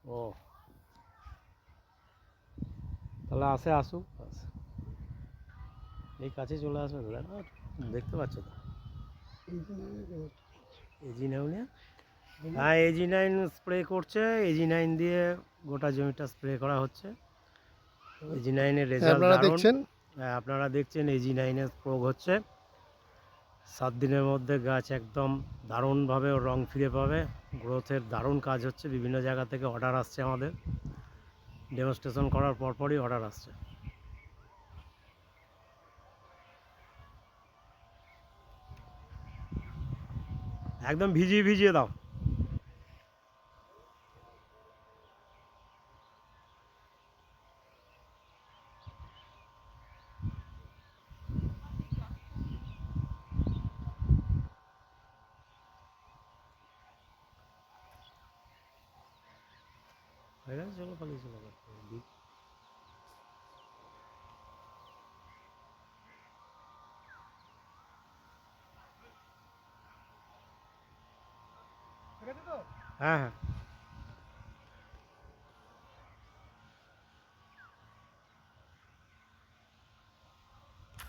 ও তাহলে আসুক এই কাছে চলে আসবে তো, দেখো দেখতে পাচ্ছ তো AG9 হ্যাঁ AG9 স্প্রে করছে, AG9 দিয়ে গোটা জমিটা স্প্রে করা হচ্ছে। AG9 রেজাল্ট আপনারা দারুণ। দেখছেন। হ্যাঁ আপনারা দেখছেন AG9 প্রয়োগ হচ্ছে। 7 দিনের মধ্যে গাছ একদম দারুণভাবে রং ফিরে পাবে। গ্রোথের দারুণ কাজ হচ্ছে, বিভিন্ন জায়গা থেকে অর্ডার আসছে, আমাদের ডেমনস্ট্রেশন করার পরপরই অর্ডার আসছে। একদম ভিজিয়ে ভিজিয়ে দাও। হয়ে গেছে, চলো পালিয়ে চলো। হ্যাঁ হ্যাঁ।